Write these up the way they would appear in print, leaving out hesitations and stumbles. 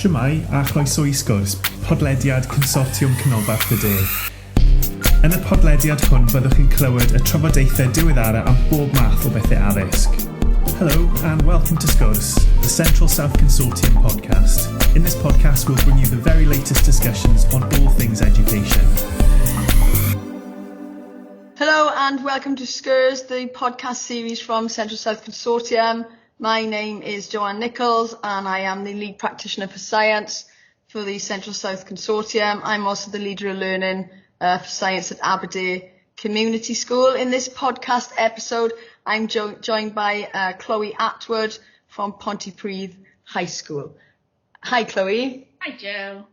Shwmae a chroeso I Sgwrs, podlediad Consortiwm Canolbarth y De. Yn y podlediad hwn byddwch chi'n clywed y trafodaethau diweddara am bob math o bethau addysg. Hello and welcome to Sgwrs, the Central South Consortium podcast. In this podcast we'll bring you the very latest discussions on all things education. Hello and welcome to Sgwrs, the podcast series from Central South Consortium. My name is Joanne Nichols and I am the lead practitioner for science for the Central South Consortium. I'm also the leader of learning for science at Aberdare Community School. In this podcast episode, I'm joined by Chloe Atwood from Pontypridd High School. Hi, Chloe. Hi, Jo.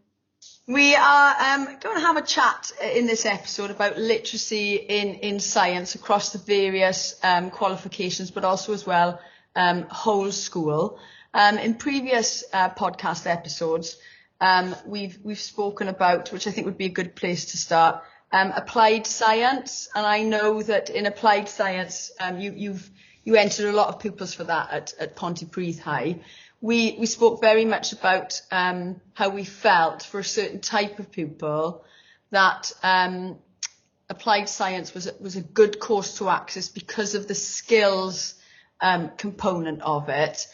We are going to have a chat in this episode about literacy in science across the various qualifications, but also as well whole school. In previous podcast episodes, we've spoken about, which I think would be a good place to start, applied science. And I know that in applied science, you entered a lot of pupils for that at Pontypridd High. We spoke very much about how we felt for a certain type of pupil that applied science was a good course to access because of the skills component of it.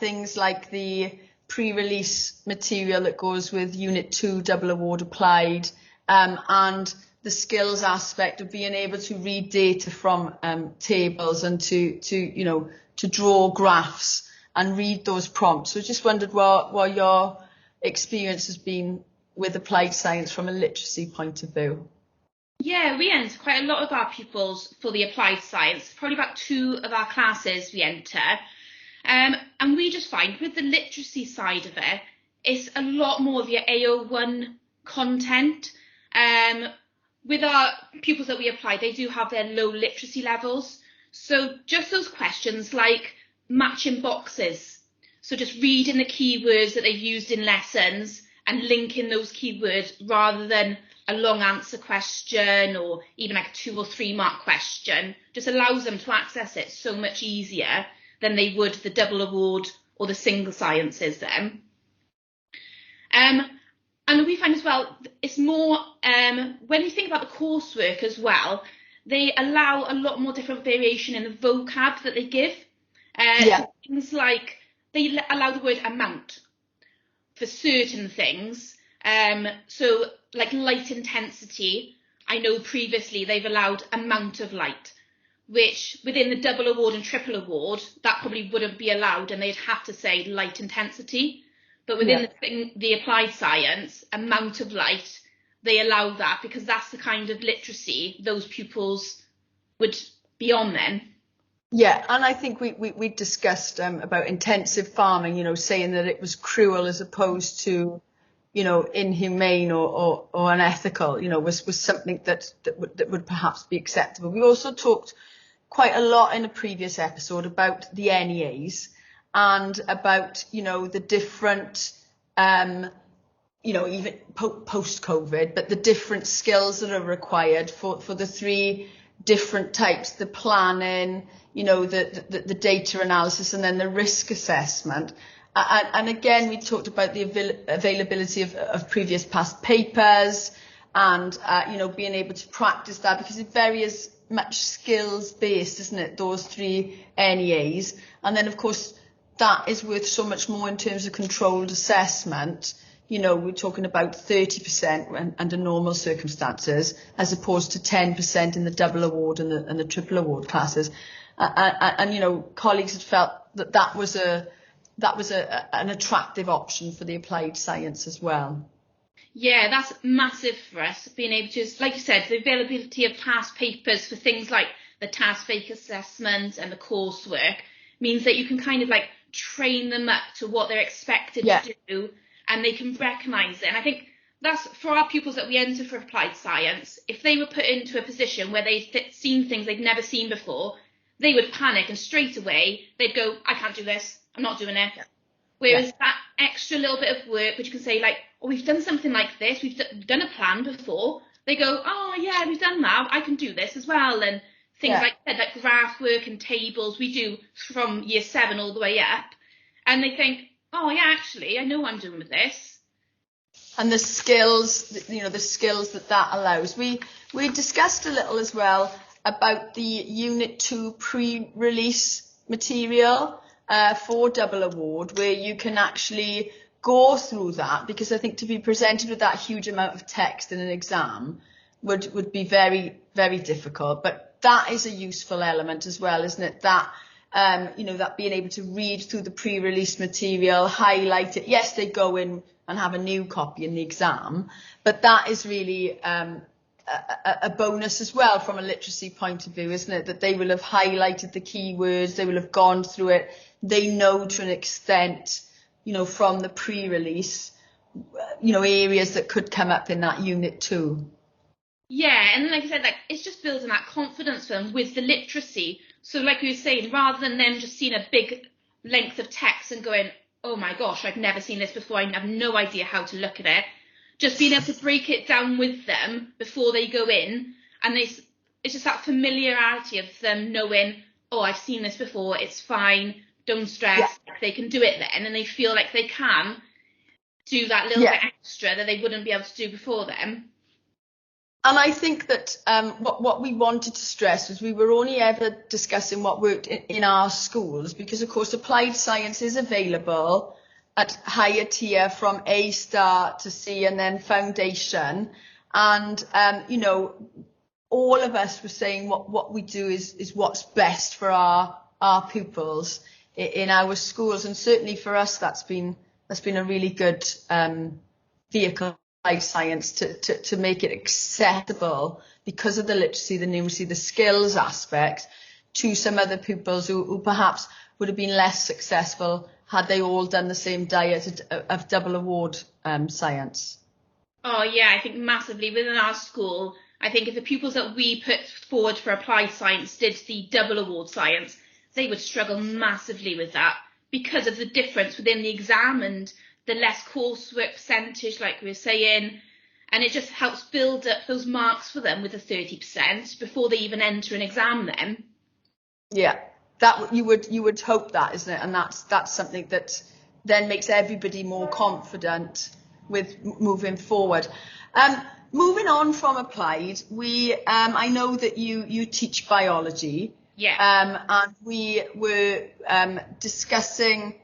Things like the pre-release material that goes with Unit 2 Double Award Applied, and the skills aspect of being able to read data from tables and to draw graphs and read those prompts. So I just wondered what your experience has been with applied science from a literacy point of view. Yeah, we enter quite a lot of our pupils for the applied science, probably about 2 of our classes we enter. And we just find with the literacy side of it, it's a lot more of your AO1 content. With our pupils that we apply, they do have their low literacy levels. So just those questions like matching boxes. So just reading the keywords that they've used in lessons and linking those keywords rather than a long answer question or even like a 2 or 3 mark question, just allows them to access it so much easier than they would the double award or the single sciences then. And we find as well, it's more, when you think about the coursework as well, they allow a lot more different variation in the vocab that they give. Things like they allow the word amount for certain things. So like light intensity, I know previously they've allowed amount of light, which within the double award and triple award, that probably wouldn't be allowed and they'd have to say light intensity. But within the applied science, amount of light, they allow that because that's the kind of literacy those pupils would be on then. Yeah, and I think we discussed about intensive farming, saying that it was cruel as opposed to, inhumane or unethical, was something that would perhaps be acceptable. We also talked quite a lot in a previous episode about the NEAs and about, the different, even post-COVID, but the different skills that are required for the 3 different types, the planning, the data analysis and then the risk assessment. And again, we talked about the availability of previous past papers and, being able to practice that because it's very much skills based, isn't it? Those 3 NEAs. And then, of course, that is worth so much more in terms of controlled assessment. We're talking about 30% under normal circumstances, as opposed to 10% in the double award and the triple award classes. And colleagues had felt that was an attractive option for the applied science as well. Yeah, that's massive for us, being able to, like you said, the availability of past papers for things like the task-based assessment and the coursework means that you can kind of like train them up to what they're expected to do, and they can recognise it. And I think that's for our pupils that we enter for applied science. If they were put into a position where they'd seen things they'd never seen before, they would panic and straight away they'd go, I can't do this, I'm not doing it. Whereas that extra little bit of work, which you can say like, oh, we've done something like this, we've done a plan before, they go, oh yeah, we've done that, I can do this as well. And things like graph work and tables we do from year 7 all the way up. And they think, oh yeah, actually, I know what I'm doing with this. And the skills, the skills that allows. We discussed a little as well about the Unit 2 pre-release material for double award, where you can actually go through that, because I think to be presented with that huge amount of text in an exam would be very, very difficult. But that is a useful element as well, isn't it? That that being able to read through the pre-release material, highlight it. Yes, they go in and have a new copy in the exam, but that is really a bonus as well from a literacy point of view, isn't it? That they will have highlighted the keywords, they will have gone through it, they know to an extent, from the pre-release, areas that could come up in that Unit 2. Yeah, and like I said, it's just building that confidence for them with the literacy. So like we were saying, rather than them just seeing a big length of text and going, oh my gosh, I've never seen this before, I have no idea how to look at it, just being able to break it down with them before they go in, and it's just that familiarity of them knowing, oh, I've seen this before, it's fine, don't stress, They can do it then, and they feel like they can do that little bit extra that they wouldn't be able to do before them. And I think that what we wanted to stress was we were only ever discussing what worked in our schools, because of course applied science is available at higher tier from A star to C and then foundation. And, all of us were saying what we do is what's best for our pupils in our schools. And certainly for us, that's been a really good vehicle, applied science, to make it accessible because of the literacy, the numeracy, the skills aspect to some other pupils who perhaps would have been less successful had they all done the same diet of double award science. Oh yeah, I think massively within our school. I think if the pupils that we put forward for applied science did the double award science, they would struggle massively with that because of the difference within the exam and the less coursework percentage, like we were saying, and it just helps build up those marks for them with the 30% before they even enter an exam then. Yeah, that you would hope that, isn't it? And that's something that then makes everybody more confident with moving forward. Moving on from applied, I know that you teach biology. Yeah. And we were discussing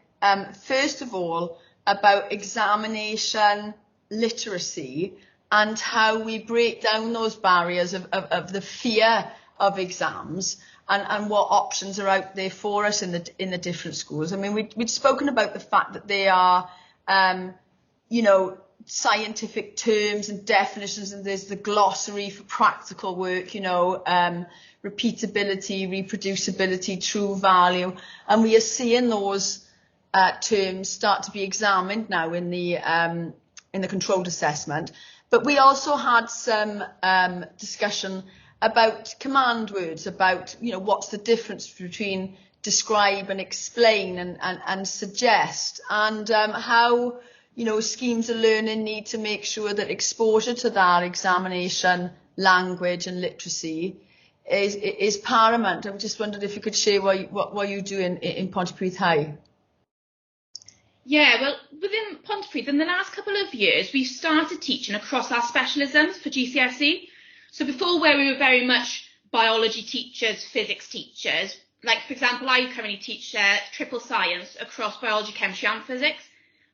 first of all about examination literacy and how we break down those barriers of the fear of exams and what options are out there for us in the different schools. I mean, we'd spoken about the fact that they are, scientific terms and definitions, and there's the glossary for practical work, repeatability, reproducibility, true value, and we are seeing those terms start to be examined now in the controlled assessment. But we also had some discussion about command words, about what's the difference between describe and explain and suggest, and how schemes of learning need to make sure that exposure to that examination language and literacy is paramount. I just wondered if you could share what you do in Pontypridd High. Yeah, well, within Pontypridd, in the last couple of years, we've started teaching across our specialisms for GCSE. So before, where we were very much biology teachers, physics teachers, like, for example, I currently teach triple science across biology, chemistry and physics.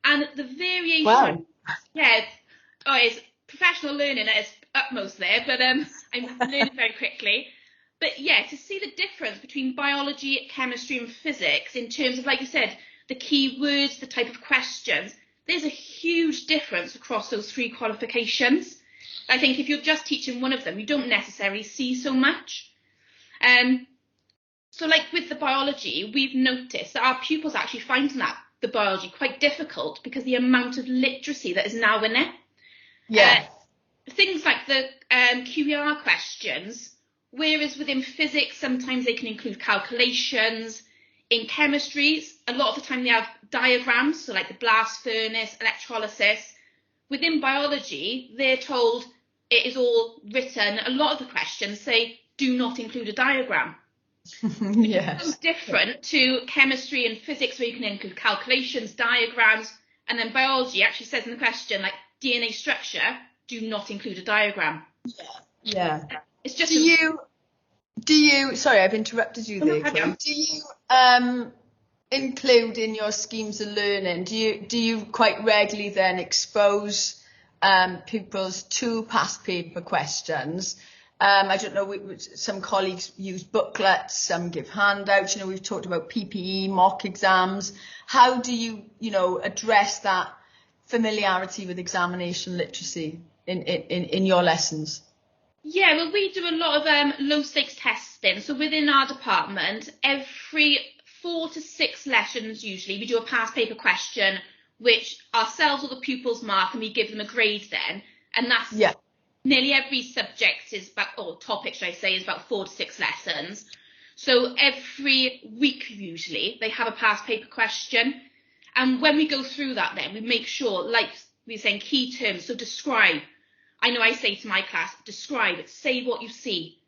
And the variation, wow. It's professional learning at its utmost there, but I'm learning very quickly. But yeah, to see the difference between biology, chemistry and physics in terms of, like you said, the key words, the type of questions, there's a huge difference across those three qualifications. I think if you're just teaching one of them, you don't necessarily see so much. So like with the biology, we've noticed that our pupils actually finding the biology quite difficult because the amount of literacy that is now in it. Yeah. Things like the QER questions, whereas within physics, sometimes they can include calculations. In chemistry, a lot of the time they have diagrams, so like the blast furnace, electrolysis. Within biology, they're told it is all written. A lot of the questions say, do not include a diagram. Yes. So different to chemistry and physics, where you can include calculations, diagrams, and then biology actually says in the question, like, DNA structure, do not include a diagram. Yeah. It's just Do you, sorry, I've interrupted you there, Chloe. Do you include in your schemes of learning, do you quite regularly then expose pupils to past paper questions? I don't know, some colleagues use booklets, some give handouts, we've talked about PPE, mock exams. How do you, address that familiarity with examination literacy in your lessons? Yeah, well, we do a lot of low stakes testing. So within our department, every 4 to 6 lessons usually, we do a past paper question, which ourselves or the pupils mark, and we give them a grade then. And that's nearly every subject is about, or topic should I say, is about 4 to 6 lessons. So every week usually they have a past paper question. And when we go through that then, we make sure, like we were saying, key terms, so describe. I know I say to my class, describe it, say what you see.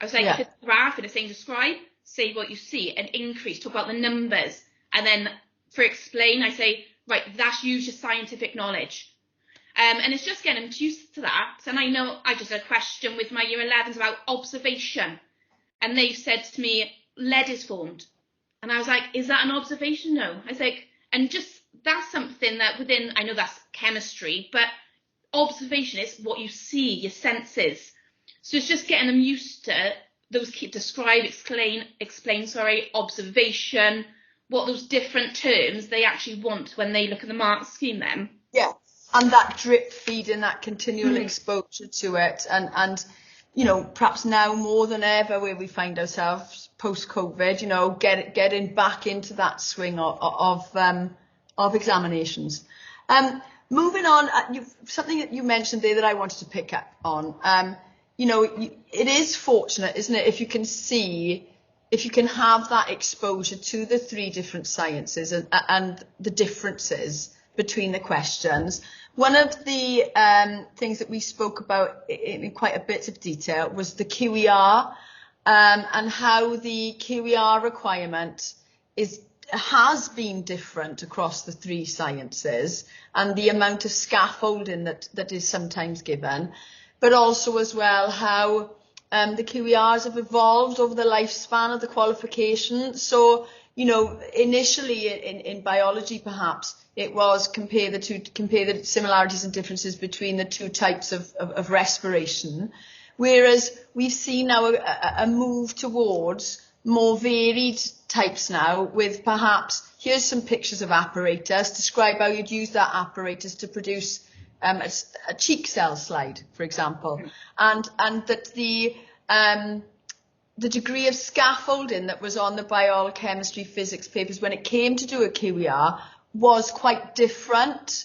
I was like, if it's a graph and it's saying describe, say what you see, and increase, talk about the numbers. And then for explain, I say, right, that's use your scientific knowledge. And it's just getting them used to that. And I know I just had a question with my year 11s about observation. And they said to me, lead is formed. And I was like, is that an observation? No. I was like, and just that's something that within, I know that's chemistry, but observation is what you see, your senses. So it's just getting them used to those describe, explain, observation, what those different terms they actually want when they look at the mark scheme then. Yeah, and that drip feed and that continual exposure to it, and perhaps now more than ever where we find ourselves post-COVID, getting back into that swing of examinations. Moving on, something that you mentioned there that I wanted to pick up on. It is fortunate, isn't it, if you can have that exposure to the 3 different sciences and the differences between the questions. One of the things that we spoke about in quite a bit of detail was the QER, and how the QER requirement has been different across the 3 sciences, and the amount of scaffolding that is sometimes given, but also as well how the QERs have evolved over the lifespan of the qualification. So, initially in biology perhaps it was compare the similarities and differences between the 2 types of respiration, whereas we've seen now a move towards more varied types now, with perhaps, here's some pictures of apparatus, describe how you'd use that apparatus to produce a cheek cell slide, for example, and that the degree of scaffolding that was on the biochemistry, physics papers when it came to do a QER was quite different.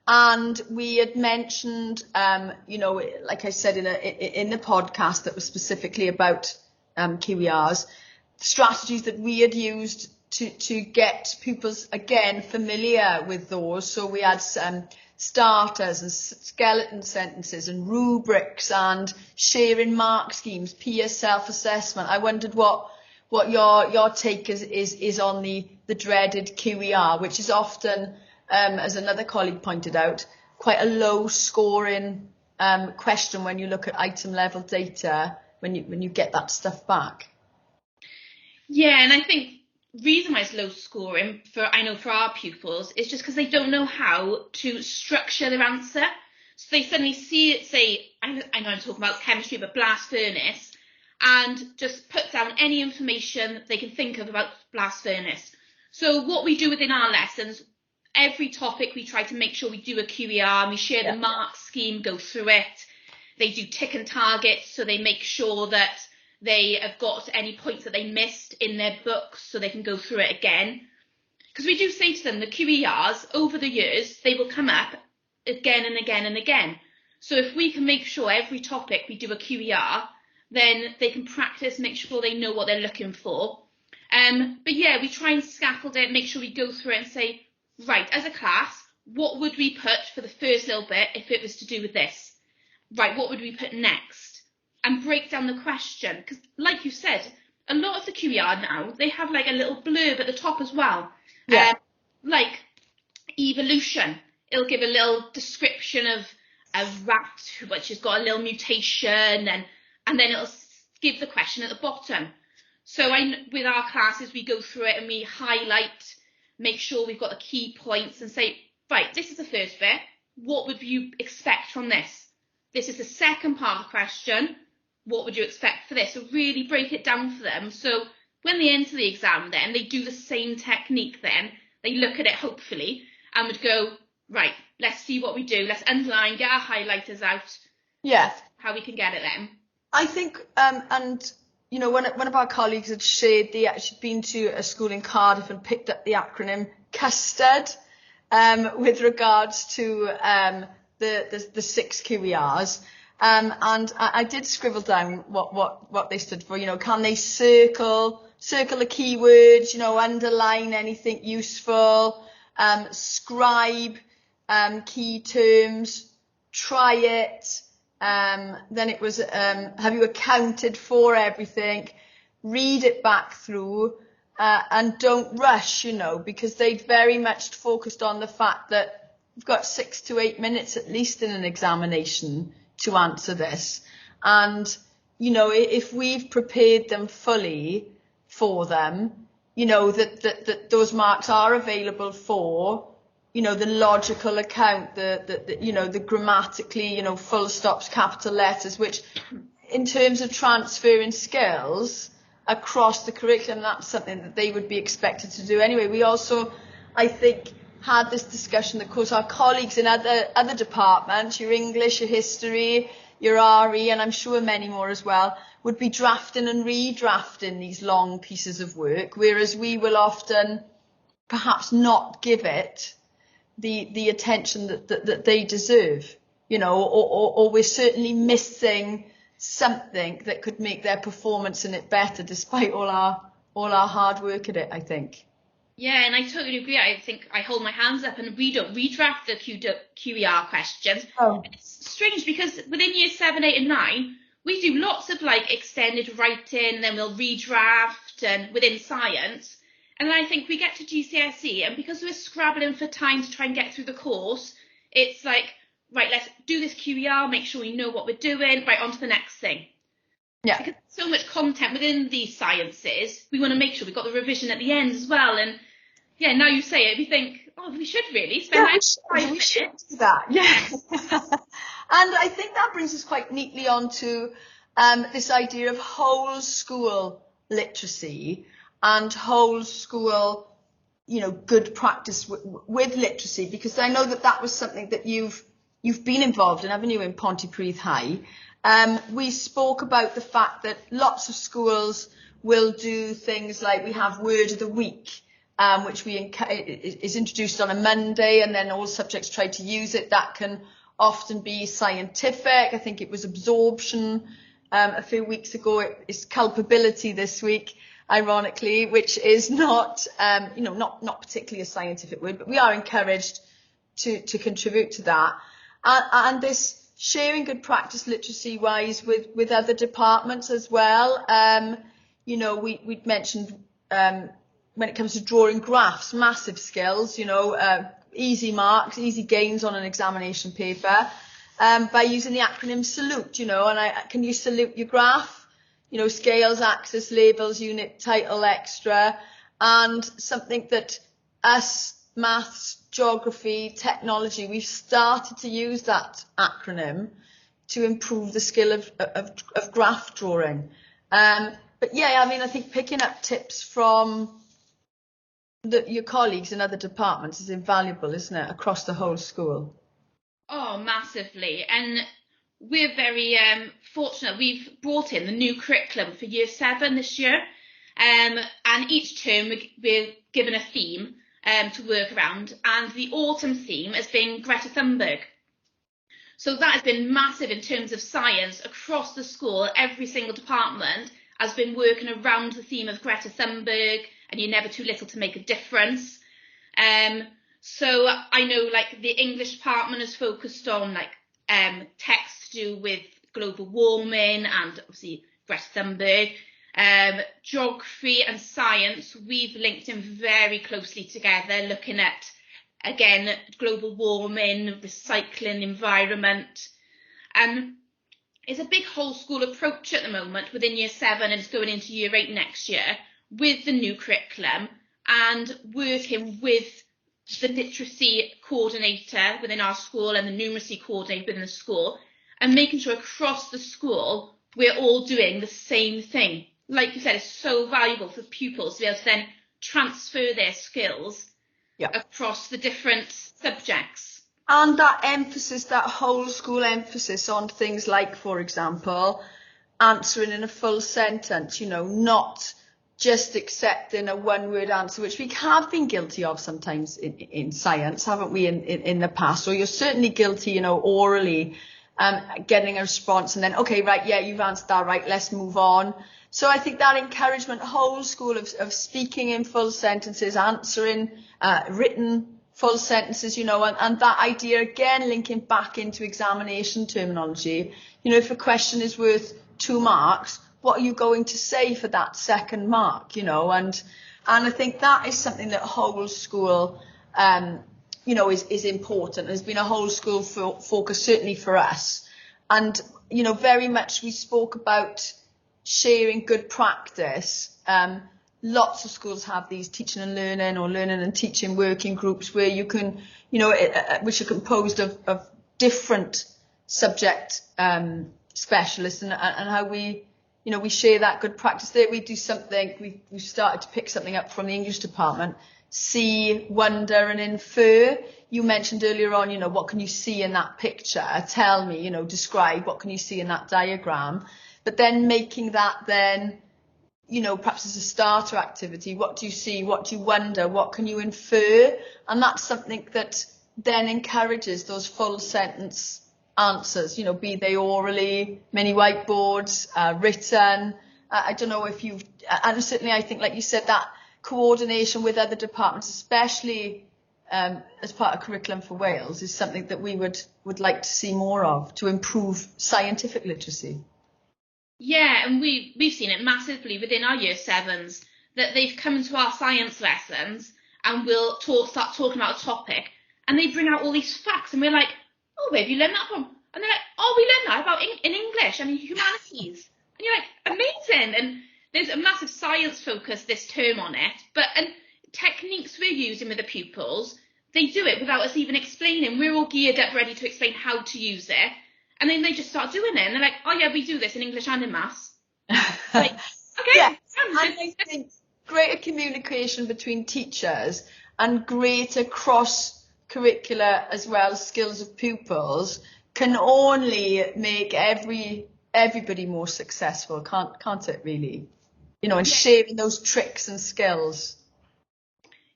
And we had mentioned, like I said in the podcast that was specifically about QERs, strategies that we had used to get pupils again familiar with those. So we had starters and skeleton sentences and rubrics and sharing mark schemes, peer self-assessment. I wondered what your take is on the dreaded QER, which is often, as another colleague pointed out, quite a low scoring question when you look at item level data, when you get that stuff back. Yeah, and I think reason why it's low scoring for our pupils is just because they don't know how to structure their answer. So they suddenly see it, say, I know I'm talking about chemistry, but blast furnace, and just put down any information they can think of about blast furnace. So what we do within our lessons, every topic we try to make sure we do a QER, and we share the mark scheme, go through it. They do tick and targets, so they make sure that they have got any points that they missed in their books so they can go through it again. Because we do say to them, the QERs, over the years, they will come up again and again and again. So if we can make sure every topic we do a QER, then they can practice, make sure they know what they're looking for. But yeah, we try and scaffold it, make sure we go through it and say, right, as a class, what would we put for the first little bit if it was to do with this? Right, what would we put next? And break down the question, because like you said, a lot of the QER now, they have like a little blurb at the top as well. Yeah. Like evolution. It'll give a little description of a rat which has got a little mutation, and then it'll give the question at the bottom. So with our classes, we go through it and we highlight, make sure we've got the key points and say, right, this is the first bit. What would you expect from this? This is the second part of the question. What would you expect for this? So really break it down for them. So when they enter the exam then, they do the same technique then. They look at it hopefully and would go, right, let's see what we do. Let's underline, get our highlighters out. Yeah. How we can get it then. I think, and you know, one of our colleagues had shared they actually been to a school in Cardiff and picked up the acronym custard with regards to the 6 QERs. And I did scribble down what they stood for. You know, can they circle the keywords, you know, underline anything useful, scribe key terms, try it. Then it was, have you accounted for everything? Read it back through, and don't rush, you know, because they'd very much focused on the fact that we've got 6 to 8 minutes at least in an examination to answer this. And, you know, if we've prepared them fully for them, you know, that those marks are available for, you know, the logical account, the you know, the grammatically, you know, full stops, capital letters, which in terms of transferring skills across the curriculum, that's something that they would be expected to do anyway. We also, I think, had this discussion that, of course, our colleagues in other departments, your English, your history, your RE, and I'm sure many more as well, would be drafting and redrafting these long pieces of work, whereas we will often perhaps not give it the attention that they deserve, you know, or we're certainly missing something that could make their performance in it better, despite all our hard work at it, I think. Yeah, and I totally agree. I think I hold my hands up, and we don't redraft the QER questions. Oh. It's strange because within year 7, 8 and 9, we do lots of like extended writing, then we'll redraft, and within science. And then I think we get to GCSE, and because we're scrabbling for time to try and get through the course, it's like, right, let's do this QER, make sure we know what we're doing, right, on to the next thing. Yeah. Because there's so much content within these sciences, we want to make sure we've got the revision at the end as well. And yeah, now you say it, we think, oh, we should really spend we should do that. Yeah. And I think that brings us quite neatly on to this idea of whole school literacy and whole school, you know, good practice with literacy, because I know that was something that you've been involved in, haven't you, in Pontypridd High? We spoke about the fact that lots of schools will do things like we have Word of the Week, which is introduced on a Monday, and then all subjects try to use it. That can often be scientific. I think it was absorption a few weeks ago. It's culpability this week, ironically, which is not, you know, not particularly a scientific word, but we are encouraged to contribute to that. And this sharing good practice literacy wise with other departments as well. You know, we'd mentioned when it comes to drawing graphs, massive skills, you know, easy marks, easy gains on an examination paper, by using the acronym SALUTE, you know, and can you salute your graph? You know, scales, axis, labels, unit, title, extra, and something that us, maths, geography, technology, we've started to use that acronym to improve the skill of graph drawing. But yeah, I mean, I think picking up tips from your colleagues in other departments is invaluable, isn't it, across the whole school? Oh, massively. And we're very fortunate. We've brought in the new curriculum for year 7 this year. And each term we're given a theme to work around. And the autumn theme has been Greta Thunberg. So that has been massive in terms of science across the school. Every single department has been working around the theme of Greta Thunberg, and you're never too little to make a difference. So I know like the English department is focused on like text to do with global warming and obviously Greta Thunberg. Geography and science, we've linked in very closely together, looking at, again, global warming, recycling, environment. It's a big whole school approach at the moment within year 7, and it's going into year 8 next year with the new curriculum, and working with the literacy coordinator within our school and the numeracy coordinator within the school, and making sure across the school we're all doing the same thing. Like you said, it's so valuable for pupils to be able to then transfer their skills across the different subjects. And that emphasis, that whole school emphasis on things like, for example, answering in a full sentence, not just accepting a one-word answer, which we have been guilty of sometimes in science, haven't we, in the past? Or you're certainly guilty, orally, getting a response and then, okay, right, yeah, you've answered that, right, let's move on. So I think that encouragement, whole school of speaking in full sentences, answering written full sentences, and that idea, again, linking back into examination terminology. If a question is worth 2 marks, what are you going to say for that second mark, and I think that is something that whole school, is important. There's been a whole school focus, certainly for us. And, very much we spoke about sharing good practice. Lots of schools have these teaching and learning or learning and teaching working groups where you can, which are composed of different subject specialists, and how we share that good practice there. We do something, we've started to pick something up from the English department, see, wonder and infer. You mentioned earlier on, what can you see in that picture? Tell me, describe what can you see in that diagram. But then making that then, perhaps as a starter activity, what do you see? What do you wonder? What can you infer? And that's something that then encourages those full sentence answers, be they orally, many whiteboards, written. I don't know if you've, and certainly I think, like you said, that coordination with other departments, especially as part of Curriculum for Wales, is something that we would like to see more of to improve scientific literacy. Yeah, and we've seen it massively within our year 7s, that they've come into our science lessons and we'll start talking about a topic, and they bring out all these facts, and we're like, oh, where have you learned that from? And they're like, oh, we learned that about in English and humanities. And you're like, amazing. And there's a massive science focus this term on it, and techniques we're using with the pupils, they do it without us even explaining. We're all geared up, ready to explain how to use it. And then they just start doing it, and they're like, oh yeah, we do this in English and in maths. Like, okay. Yeah. And I think greater communication between teachers and greater cross-curricular as well skills of pupils can only make everybody more successful, can't it really? And sharing those tricks and skills.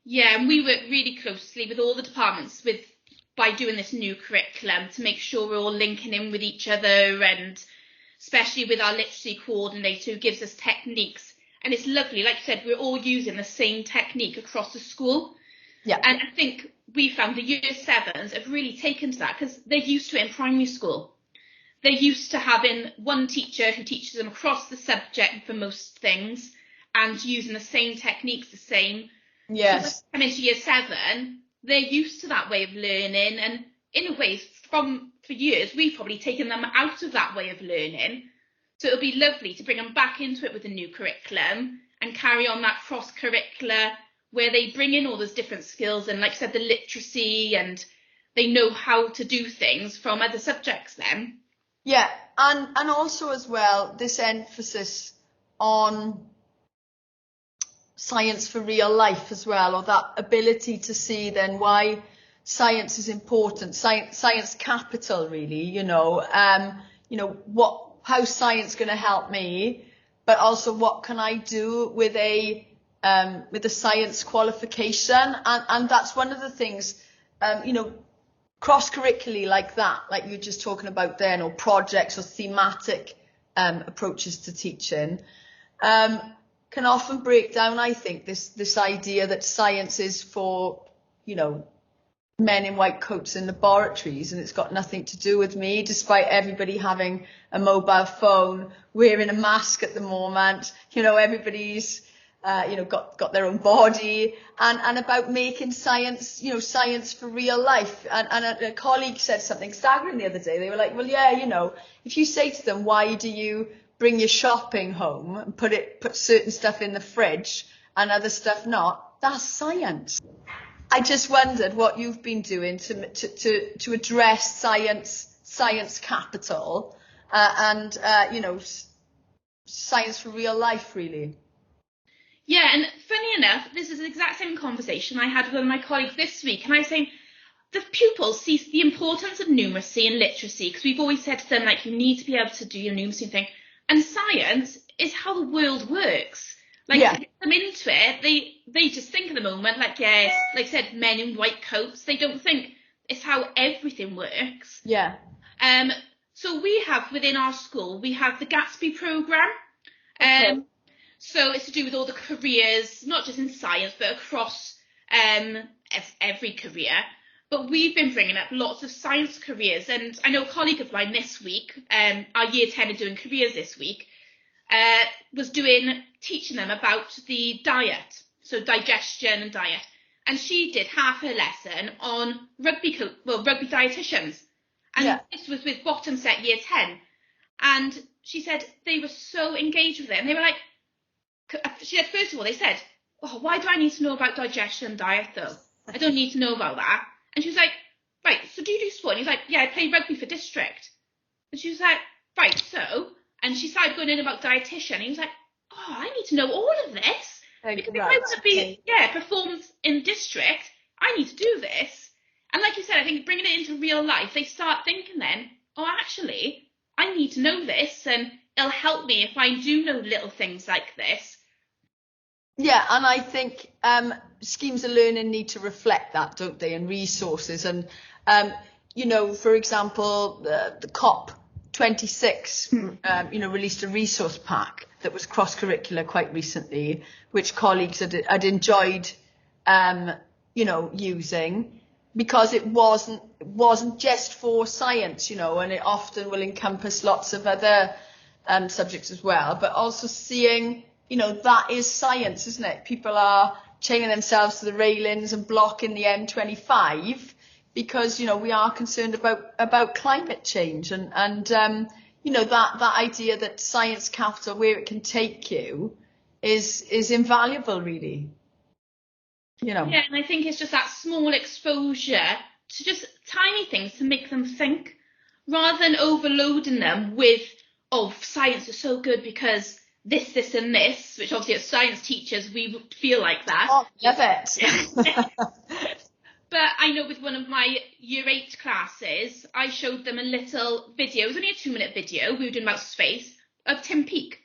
Yeah, and we work really closely with all the departments by doing this new curriculum to make sure we're all linking in with each other, and especially with our literacy coordinator who gives us techniques. And it's lovely, like you said, we're all using the same technique across the school. Yeah. And I think we found the year 7s have really taken to that because they're used to it in primary school. They're used to having one teacher who teaches them across the subject for most things and using the same techniques, the same. Yes. So when they come into year 7, they're used to that way of learning, and in a way, for years, we've probably taken them out of that way of learning. So it'll be lovely to bring them back into it with the new curriculum and carry on that cross-curricular where they bring in all those different skills and, like I said, the literacy, and they know how to do things from other subjects then. Yeah, and also as well, this emphasis on science for real life as well, or that ability to see then why science is important, science capital really, how science going to help me, but also what can I do with a science qualification, and that's one of the things, cross-curricularly like that, like you're just talking about then, or projects or thematic approaches to teaching, can often break down, I think, this idea that science is for, men in white coats in laboratories, and it's got nothing to do with me, despite everybody having a mobile phone, wearing a mask at the moment. Everybody's got their own body, and about making science, science for real life. And a colleague said something staggering the other day. They were like, well, yeah, if you say to them, why do you bring your shopping home and put certain stuff in the fridge and other stuff not, that's science. I just wondered what you've been doing to address science capital, and science for real life, really. Yeah, and funny enough, this is the exact same conversation I had with one of my colleagues this week, and I was saying the pupils see the importance of numeracy and literacy, because we've always said to them, like, you need to be able to do your numeracy thing, and science is how the world works. Like, to get them into it, they just think at the moment, like, yes, like I said, men in white coats. They don't think it's how everything works. Yeah. So we have, within our school, we have the Gatsby programme. Okay. So it's to do with all the careers, not just in science, but across every career. But we've been bringing up lots of science careers. And I know a colleague of mine this week, our year 10 are doing careers this week, was teaching them about the diet, so digestion and diet. And she did half her lesson on rugby dietitians. And this was with bottom set year 10. And she said they were so engaged with it. And they were like, she said, first of all, they said, oh, why do I need to know about digestion and diet though? I don't need to know about that. And she was like, right, so do you do sport? And he was like, yeah, I play rugby for district. And she was like, right, so, and she started going in about dietitian. And he was like, oh, I need to know all of this. Because if I want to be, performed in district, I need to do this. And like you said, I think bringing it into real life, they start thinking then, oh, actually, I need to know this, and it'll help me if I do know little things like this. Yeah, and I think schemes of learning need to reflect that, don't they, and resources. And, for example, the COP26, released a resource pack that was cross-curricular quite recently, which colleagues had enjoyed, using, because it wasn't just for science, and it often will encompass lots of other subjects as well, but also seeing, that is science, isn't it? People are chaining themselves to the railings and blocking the M25 because, we are concerned about climate change, and that idea that science capital, where it can take you, is invaluable, really. Yeah, and I think it's just that small exposure to just tiny things to make them think, rather than overloading them with, oh, science is so good because this and this, which obviously as science teachers we would feel like that. Oh, love it. But I know with one of my year 8 classes, I showed them a little video. It was only a 2-minute video. We were doing about space, of Tim Peake,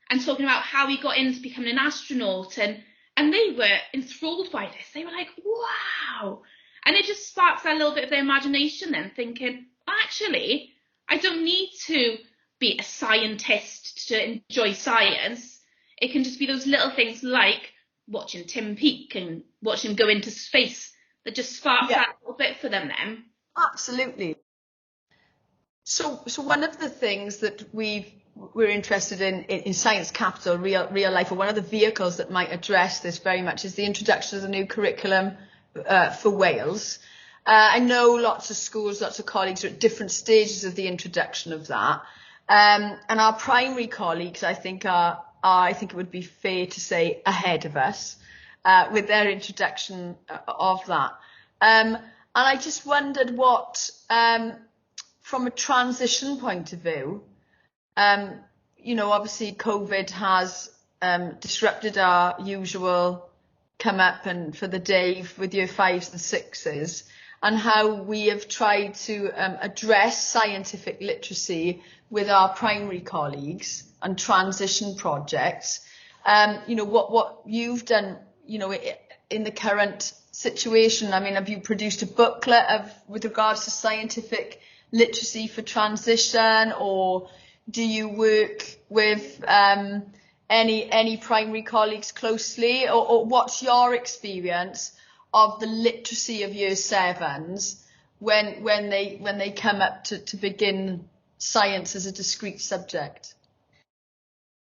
and talking about how he got into becoming an astronaut, and they were enthralled by this. They were like, wow. And it just sparks that little bit of their imagination then, thinking, actually, I don't need to be a scientist to enjoy science. It can just be those little things like watching Tim Peake and watching him go into space that just sparks that little bit for them then. Absolutely. So one of the things that we're interested in Science Capital, real life, or one of the vehicles that might address this very much, is the introduction of the new curriculum for Wales. I know lots of schools, lots of colleagues are at different stages of the introduction of that. And our primary colleagues, I think it would be fair to say, ahead of us with their introduction of that. And I just wondered what, from a transition point of view, obviously COVID has disrupted our usual come up and for the day with year 5s and 6s, and how we have tried to address scientific literacy with our primary colleagues and transition projects. What you've done, in the current situation. I mean, have you produced a booklet with regards to scientific literacy for transition, or do you work with any primary colleagues closely, or what's your experience of the literacy of year sevens when they come up to begin science as a discrete subject?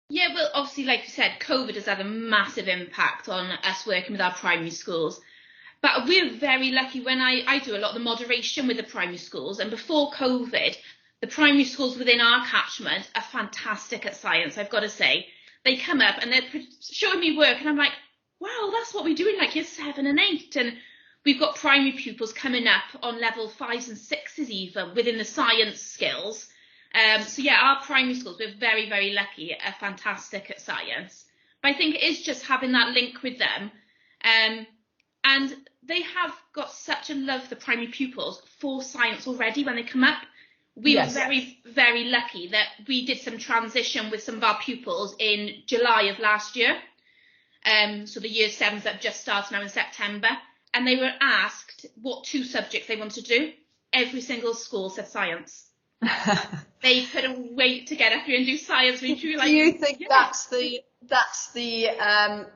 Yeah, well, obviously, like you said, COVID has had a massive impact on us working with our primary schools. But we're very lucky when I do a lot of the moderation with the primary schools. And before COVID, the primary schools within our catchment are fantastic at science, I've got to say. They come up and they're showing me work and I'm like, wow, that's what we do in like year 7 and 8. And we've got primary pupils coming up on level 5s and 6s even within the science skills. So yeah, our primary schools, we're very, very lucky, are fantastic at science. But I think it is just having that link with them. And they have got such a love, the primary pupils, for science already when they come up. We were very, very lucky that we did some transition with some of our pupils in July of last year. So the year 7s that just started now in September. And they were asked what 2 subjects they wanted to do. Every single school said science. They couldn't wait to get up here and do science. Do you think that's the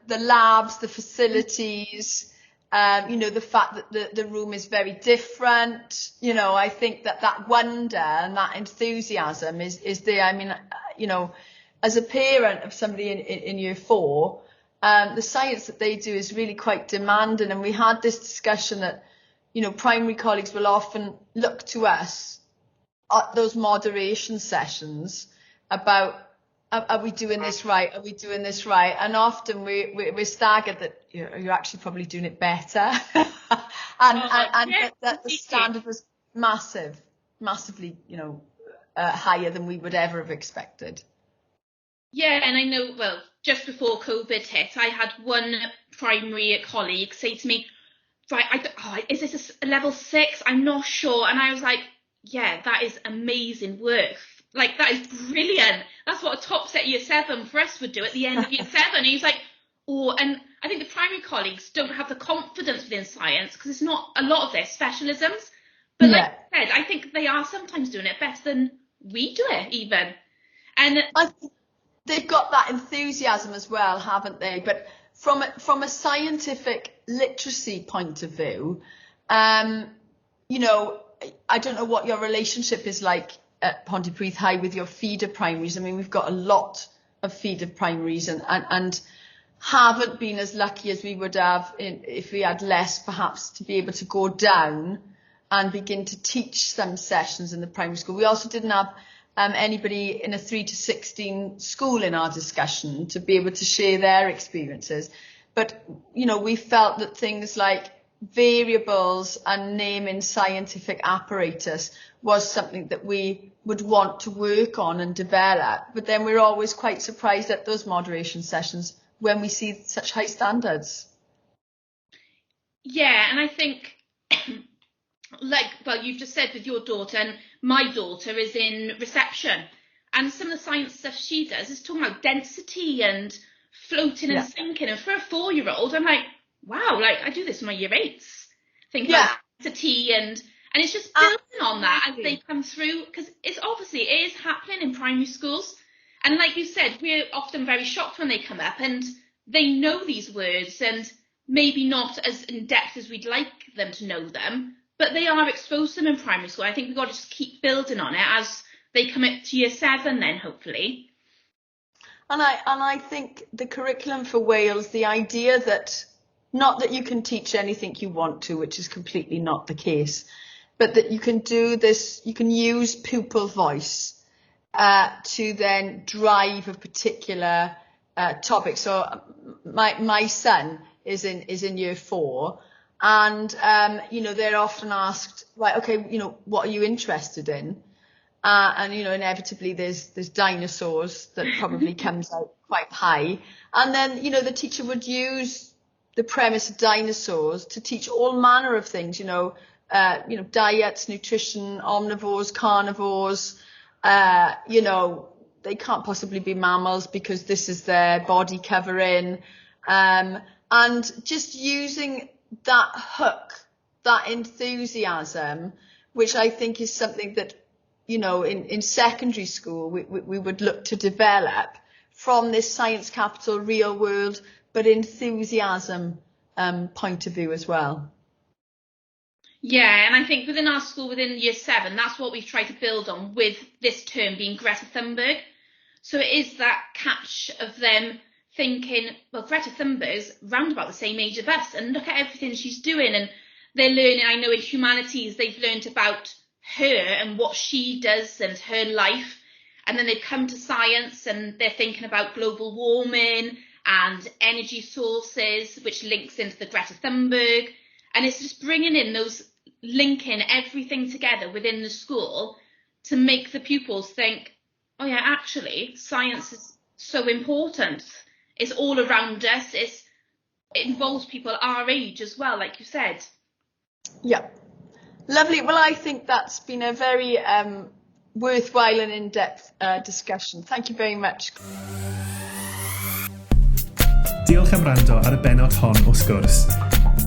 labs, the facilities, the fact that the room is very different? I think that wonder and that enthusiasm is there. I mean, as a parent of somebody in year 4, the science that they do is really quite demanding. And we had this discussion that, primary colleagues will often look to us at those moderation sessions about, are we doing this right? Are we doing this right? And often we're staggered that you're actually probably doing it better. that the standard was massively, higher than we would ever have expected. Yeah, and I know, well, just before COVID hit, I had one primary colleague say to me, right, is this a level 6? I'm not sure. And I was like, yeah, that is amazing work. Like, that is brilliant. That's what a top set year 7 for us would do at the end of year 7. And he's like, and I think the primary colleagues don't have the confidence within science because it's not a lot of their specialisms. But like I said, I think they are sometimes doing it better than we do it even. And I think they've got that enthusiasm as well, haven't they? But from a scientific literacy point of view, I don't know what your relationship is like at Pontypridd High with your feeder primaries. I mean, we've got a lot of feeder primaries and haven't been as lucky as we would have if we had less, perhaps, to be able to go down and begin to teach some sessions in the primary school. We also didn't have anybody in a 3 to 16 school in our discussion to be able to share their experiences. But, we felt that things like variables and naming scientific apparatus was something that we would want to work on and develop. But then we're always quite surprised at those moderation sessions when we see such high standards. Yeah, and I think, you've just said with your daughter, and my daughter is in reception, and some of the science stuff she does is talking about density and floating and sinking. And for a 4-year-old, I'm like, wow, like I do this in my year 8s. Think about density and it's just building on that as they come through, because it is happening in primary schools. And like you said, we're often very shocked when they come up and they know these words and maybe not as in depth as we'd like them to know them, but they are exposed to them in primary school. I think we've got to just keep building on it as they come up to year 7 then, hopefully. And I think the curriculum for Wales, the idea that not that you can teach anything you want to, which is completely not the case, but that you can do this, you can use pupil voice to then drive a particular topic. So my son is in year 4, and they're often asked, right, okay, what are you interested in? And inevitably there's dinosaurs that probably comes out quite high, and then the teacher would use the premise of dinosaurs to teach all manner of things, diets, nutrition, omnivores, carnivores. They can't possibly be mammals because this is their body covering, and just using that hook, that enthusiasm, which I think is something that in secondary school we would look to develop from this science capital real world, but enthusiasm point of view as well. Yeah, and I think within our school, within Year 7, that's what we've tried to build on with this term being Greta Thunberg. So it is that catch of them thinking, well, Greta Thunberg's round about the same age of us, and look at everything she's doing. And they're learning, I know in humanities, they've learned about her and what she does and her life. And then they've come to science and they're thinking about global warming and energy sources, which links into the Greta Thunberg. And it's just bringing in those, linking everything together within the school to make the pupils think, oh yeah, actually, science is so important. It's all around us. It involves people our age as well, like you said. Yeah. Lovely. Well, I think that's been a very worthwhile and in-depth discussion. Thank you very much. Diolch am wrando ar y benod hon o Sgwrs.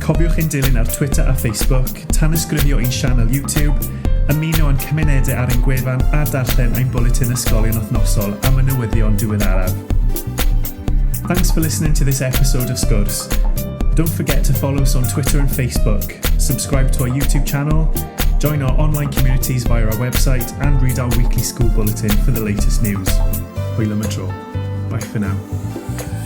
Cofiwch ein dilyn ar Twitter a Facebook, tanysgrifio ein sianel YouTube, ymuno yn cymunedau ar ein gwefan a darllen ein bwletin ysgolion wythnosol am y newyddion diweddaraf. Thanks for listening to this episode of Sgwrs. Don't forget to follow us on Twitter and Facebook, subscribe to our YouTube channel, join our online communities via our website, and read our weekly school bulletin for the latest news. Hwyl am y tro. Bye for now.